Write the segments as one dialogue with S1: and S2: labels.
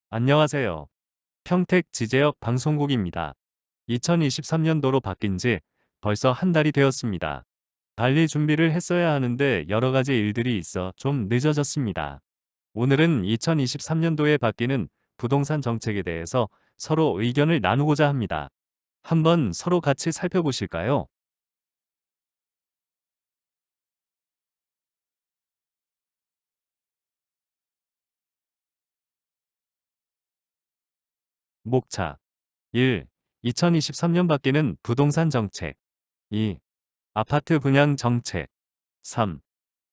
S1: 안녕하세요. 평택 지제역 방송국입니다. 2023년도로 바뀐 지 벌써 한 달이 되었습니다. 달리 준비를 했어야 하는데 여러 가지 일들이 있어 좀 늦어졌습니다. 오늘은 2023년도에 바뀌는 부동산 정책에 대해서 서로 의견을 나누고자 합니다. 한번 서로 같이 살펴보실까요? 목차 1. 2023년 바뀌는 부동산 정책. 2. 아파트 분양 정책. 3.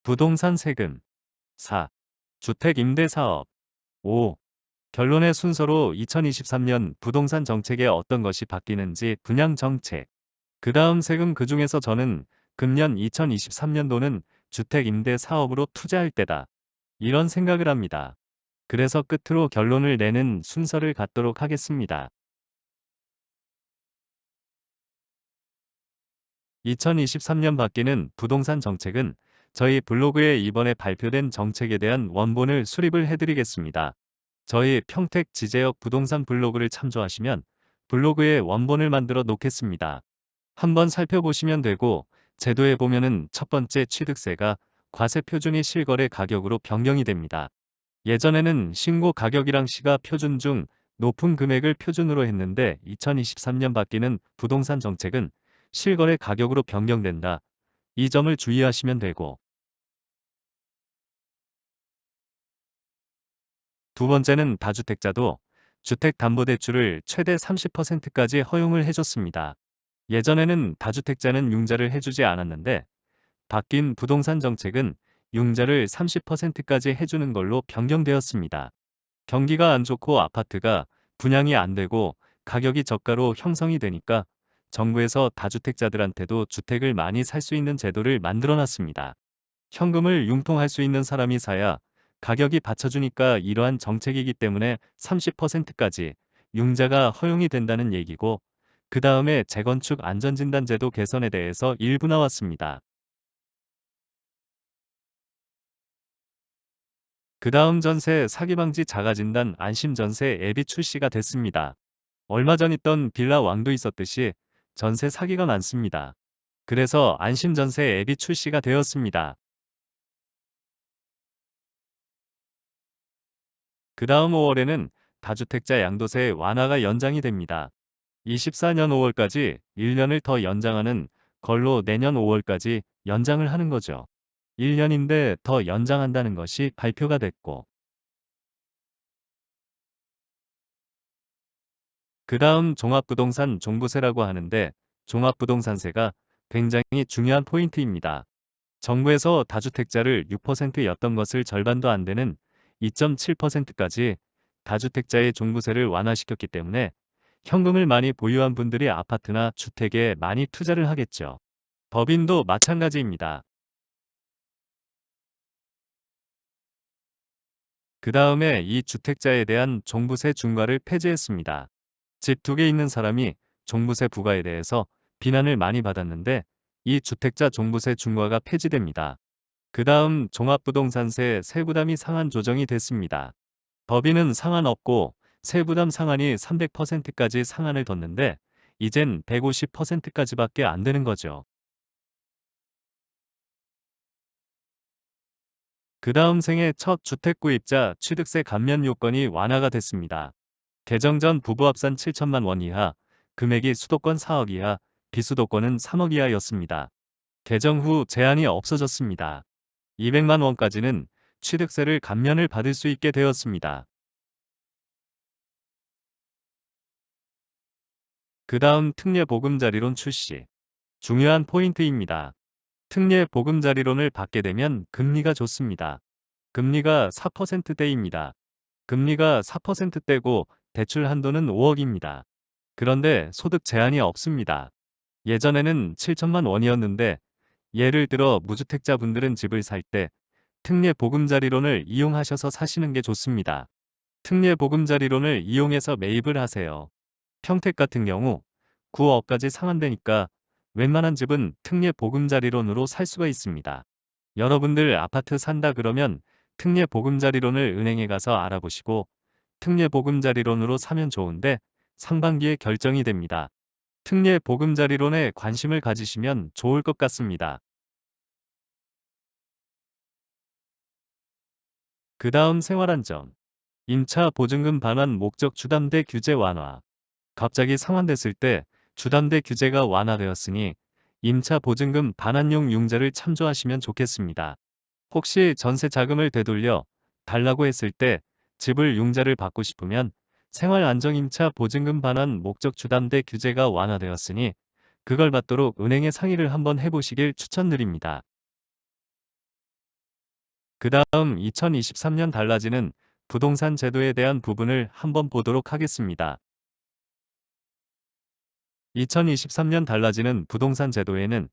S1: 부동산 세금. 4. 주택 임대 사업. 5. 결론의 순서로 2023년 부동산 정책에 어떤 것이 바뀌는지 분양 정책. 그 다음 세금. 그 중에서 저는 금년 2023년도는 주택 임대 사업으로 투자할 때다. 이런 생각을 합니다. 그래서 끝으로 결론을 내는 순서를 갖도록 하겠습니다. 2023년 바뀌는 부동산 정책은 저희 블로그에 이번에 발표된 정책에 대한 원본을 수립을 해드리겠습니다. 저희 평택 지제역 부동산 블로그를 참조하시면 블로그에 원본을 만들어 놓겠습니다. 한번 살펴보시면 되고, 제도에 보면은 첫 번째 취득세가 과세 표준이 실거래 가격으로 변경이 됩니다. 예전에는 신고 가격이랑 시가 표준 중 높은 금액을 표준으로 했는데 2023년 바뀌는 부동산 정책은 실거래 가격으로 변경된다. 이 점을 주의하시면 되고, 두 번째는 다주택자도 주택담보대출을 최대 30%까지 허용을 해줬습니다. 예전에는 다주택자는 융자를 해주지 않았는데 바뀐 부동산 정책은 융자를 30%까지 해주는 걸로 변경되었습니다. 경기가 안 좋고 아파트가 분양이 안 되고 가격이 저가로 형성이 되니까 정부에서 다주택자들한테도 주택을 많이 살 수 있는 제도를 만들어 놨습니다. 현금을 융통할 수 있는 사람이 사야 가격이 받쳐주니까 이러한 정책이기 때문에 30%까지 융자가 허용이 된다는 얘기고, 그 다음에 재건축 안전진단제도 개선에 대해서 일부 나왔습니다. 그 다음 전세 사기방지 자가진단 안심전세 앱이 출시가 됐습니다. 얼마 전 있던 빌라 왕도 있었듯이 전세 사기가 많습니다. 그래서 안심전세 앱이 출시가 되었습니다. 그 다음 5월에는 다주택자 양도세 완화가 연장이 됩니다. 24년 5월까지 1년을 더 연장하는 걸로 내년 5월까지 연장을 하는 거죠. 1년인데 더 연장한다는 것이 발표가 됐고, 그 다음 종합부동산 종부세라고 하는데, 종합부동산세가 굉장히 중요한 포인트입니다. 정부에서 다주택자를 6%였던 것을 절반도 안 되는 2.7%까지 다주택자의 종부세를 완화시켰기 때문에 현금을 많이 보유한 분들이 아파트나 주택에 많이 투자를 하겠죠. 법인도 마찬가지입니다. 그 다음에 이 주택자에 대한 종부세 중과를 폐지했습니다. 집 두 개 있는 사람이 종부세 부과에 대해서 비난을 많이 받았는데 이 주택자 종부세 중과가 폐지됩니다. 그 다음 종합부동산세 세부담이 상한 조정이 됐습니다. 법인은 상한 없고 세부담 상한이 300%까지 상한을 뒀는데 이젠 150%까지밖에 안 되는 거죠. 그 다음 생애 첫 주택 구입자 취득세 감면 요건이 완화가 됐습니다. 개정 전 부부 합산 7천만 원 이하, 금액이 수도권 4억 이하, 비수도권은 3억 이하였습니다. 개정 후 제한이 없어졌습니다. 200만 원까지는 취득세를 감면을 받을 수 있게 되었습니다. 그 다음 특례 보금자리론 출시. 중요한 포인트입니다. 특례 보금자리론을 받게 되면 금리가 좋습니다. 금리가 4%대입니다. 금리가 4%대고 대출 한도는 5억입니다. 그런데 소득 제한이 없습니다. 예전에는 7천만 원이었는데 예를 들어 무주택자분들은 집을 살 때 특례 보금자리론을 이용하셔서 사시는 게 좋습니다. 특례 보금자리론을 이용해서 매입을 하세요. 평택 같은 경우 9억까지 상한되니까 웬만한 집은 특례 보금자리론으로 살 수가 있습니다. 여러분들 아파트 산다 그러면 특례 보금자리론을 은행에 가서 알아보시고 특례 보금자리론으로 사면 좋은데 상반기에 결정이 됩니다. 특례 보금자리론에 관심을 가지시면 좋을 것 같습니다. 그 다음 생활안정. 임차 보증금 반환 목적 주담대 규제 완화. 갑자기 상환됐을 때 주담대 규제가 완화되었으니 임차 보증금 반환용 융자를 참조하시면 좋겠습니다. 혹시 전세 자금을 되돌려 달라고 했을 때 집을 융자를 받고 싶으면 생활안정임차 보증금 반환 목적 주담대 규제가 완화되었으니 그걸 받도록 은행에 상의를 한번 해보시길 추천드립니다. 그 다음 2023년 달라지는 부동산 제도에 대한 부분을 한번 보도록 하겠습니다. 2023년 달라지는 부동산 제도에는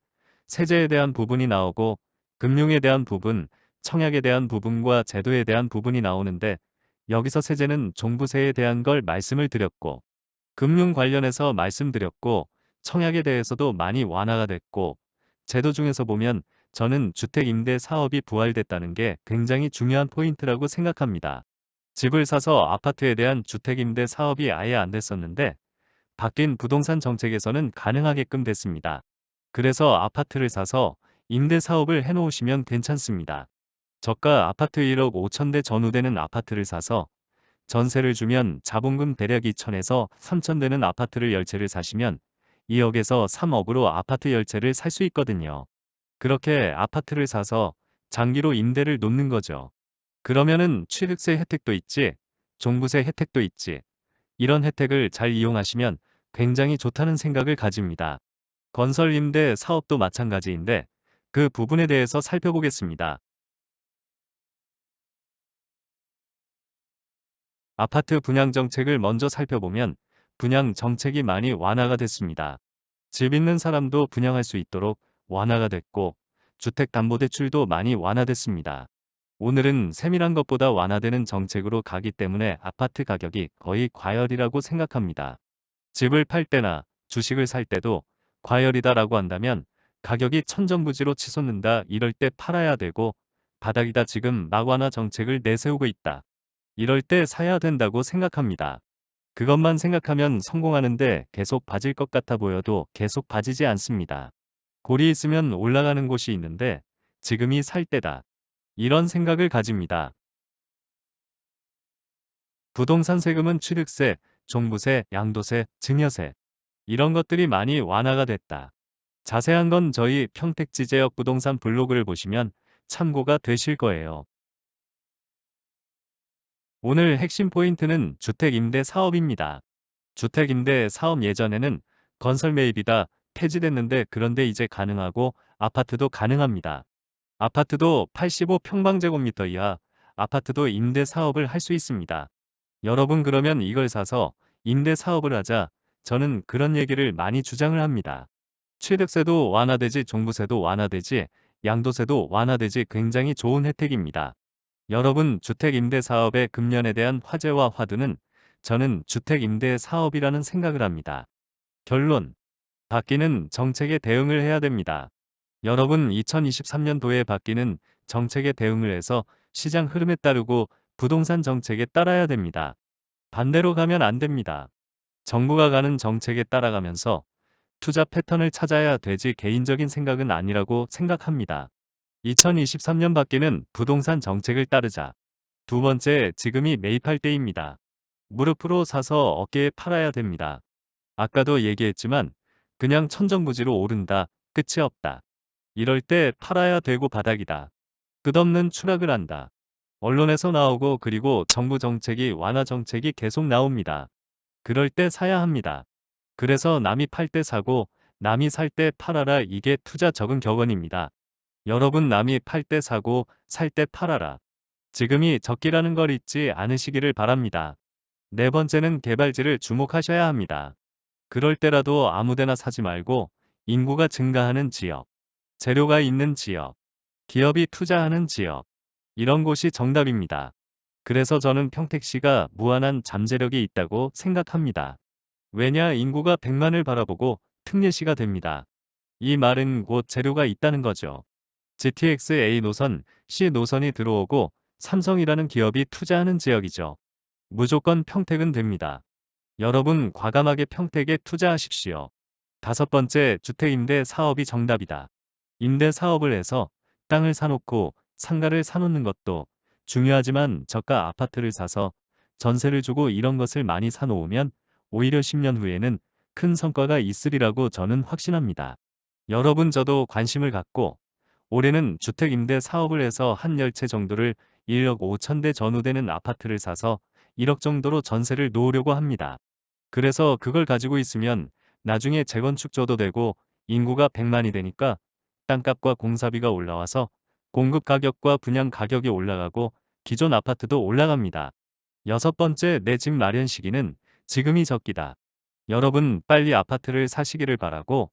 S1: 세제에 대한 부분이 나오고 금융에 대한 부분, 청약에 대한 부분과 제도에 대한 부분이 나오는데 여기서 세제는 종부세에 대한 걸 말씀을 드렸고 금융 관련해서 말씀드렸고 청약에 대해서도 많이 완화가 됐고 제도 중에서 보면 저는 주택임대 사업이 부활됐다는 게 굉장히 중요한 포인트라고 생각합니다. 집을 사서 아파트에 대한 주택임대 사업이 아예 안 됐었는데 바뀐 부동산 정책에서는 가능하게끔 됐습니다. 그래서 아파트를 사서 임대 사업을 해놓으시면 괜찮습니다. 저가 아파트 1억 5천대 전후되는 아파트를 사서 전세를 주면 자본금 대략 2천에서 3천 되는 아파트를 10채를 사시면 2억에서 3억으로 아파트 10채를 살 수 있거든요. 그렇게 아파트를 사서 장기로 임대를 놓는 거죠. 그러면은 취득세 혜택도 있지, 종부세 혜택도 있지. 이런 혜택을 잘 이용하시면 굉장히 좋다는 생각을 가집니다. 건설 임대 사업도 마찬가지인데 그 부분에 대해서 살펴보겠습니다. 아파트 분양 정책을 먼저 살펴보면 분양 정책이 많이 완화가 됐습니다. 집 있는 사람도 분양할 수 있도록 완화가 됐고 주택담보대출도 많이 완화됐습니다. 오늘은 세밀한 것보다 완화되는 정책으로 가기 때문에 아파트 가격이 거의 과열이라고 생각합니다. 집을 팔 때나 주식을 살 때도 과열이다라고 한다면 가격이 천정부지로 치솟는다 이럴 때 팔아야 되고 바닥이다 지금 낙완화 정책을 내세우고 있다. 이럴 때 사야 된다고 생각합니다. 그것만 생각하면 성공하는데 계속 빠질 것 같아 보여도 계속 빠지지 않습니다. 골이 있으면 올라가는 곳이 있는데 지금이 살 때다. 이런 생각을 가집니다. 부동산 세금은 취득세, 종부세, 양도세, 증여세 이런 것들이 많이 완화가 됐다. 자세한 건 저희 평택지제역 부동산 블로그를 보시면 참고가 되실 거예요. 오늘 핵심 포인트는 주택임대 사업입니다. 주택임대 사업 예전에는 건설 매입이다 폐지됐는데 그런데 이제 가능하고 아파트도 가능합니다. 아파트도 85평방제곱미터 이하 아파트도 임대 사업을 할 수 있습니다. 여러분 그러면 이걸 사서 임대 사업을 하자. 저는 그런 얘기를 많이 주장을 합니다. 취득세도 완화되지 종부세도 완화되지 양도세도 완화되지 굉장히 좋은 혜택입니다. 여러분 주택임대 사업의 금년에 대한 화제와 화두는 저는 주택임대 사업이라는 생각을 합니다. 결론. 바뀌는 정책에 대응을 해야 됩니다. 여러분 2023년도에 바뀌는 정책에 대응을 해서 시장 흐름에 따르고 부동산 정책에 따라야 됩니다. 반대로 가면 안 됩니다. 정부가 가는 정책에 따라가면서 투자 패턴을 찾아야 되지 개인적인 생각은 아니라고 생각합니다. 2023년 바뀌는 부동산 정책을 따르자. 두 번째, 지금이 매입할 때입니다. 무릎으로 사서 어깨에 팔아야 됩니다. 아까도 얘기했지만 그냥 천정부지로 오른다, 끝이 없다. 이럴 때 팔아야 되고 바닥이다. 끝없는 추락을 한다. 언론에서 나오고 그리고 정부 정책이 완화 정책이 계속 나옵니다. 그럴 때 사야 합니다. 그래서 남이 팔 때 사고 남이 살 때 팔아라 이게 투자 적응 격언입니다. 여러분 남이 팔 때 사고 살 때 팔아라. 지금이 적기라는 걸 잊지 않으시기를 바랍니다. 네 번째는 개발지를 주목하셔야 합니다. 그럴 때라도 아무데나 사지 말고 인구가 증가하는 지역, 재료가 있는 지역, 기업이 투자하는 지역, 이런 곳이 정답입니다. 그래서 저는 평택시가 무한한 잠재력이 있다고 생각합니다. 왜냐 인구가 100만을 바라보고 특례시가 됩니다. 이 말은 곧 재료가 있다는 거죠. GTX A 노선, C 노선이 들어오고 삼성이라는 기업이 투자하는 지역이죠. 무조건 평택은 됩니다. 여러분 과감하게 평택에 투자하십시오. 다섯 번째, 주택임대 사업이 정답이다. 임대 사업을 해서 땅을 사놓고 상가를 사놓는 것도 중요하지만 저가 아파트를 사서 전세를 주고 이런 것을 많이 사놓으면 오히려 10년 후에는 큰 성과가 있으리라고 저는 확신합니다. 여러분 저도 관심을 갖고 올해는 주택임대 사업을 해서 한 10채 정도를 1억 5천 대 전후되는 아파트를 사서 1억 정도로 전세를 놓으려고 합니다. 그래서 그걸 가지고 있으면 나중에 재건축줘도 되고 인구가 100만이 되니까 땅값과 공사비가 올라와서 공급 가격과 분양 가격이 올라가고 기존 아파트도 올라갑니다. 여섯 번째, 내 집 마련 시기는 지금이 적기다. 여러분 빨리 아파트를 사시기를 바라고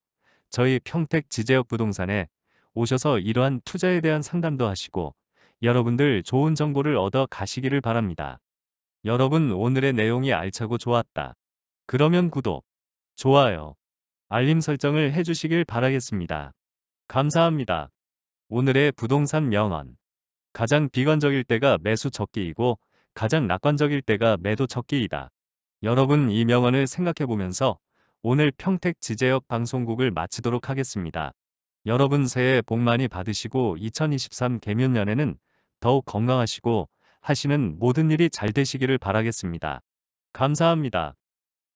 S1: 저희 평택 지제역 부동산에 오셔서 이러한 투자에 대한 상담도 하시고 여러분들 좋은 정보를 얻어 가시기를 바랍니다. 여러분 오늘의 내용이 알차고 좋았다. 그러면 구독, 좋아요, 알림 설정을 해주시길 바라겠습니다. 감사합니다. 오늘의 부동산 명언. 가장 비관적일 때가 매수 적기이고 가장 낙관적일 때가 매도 적기이다. 여러분 이 명언을 생각해보면서 오늘 평택 지제역 방송국을 마치도록 하겠습니다. 여러분 새해 복 많이 받으시고 2023 개묘년에는 더욱 건강하시고 하시는 모든 일이 잘 되시기를 바라겠습니다. 감사합니다.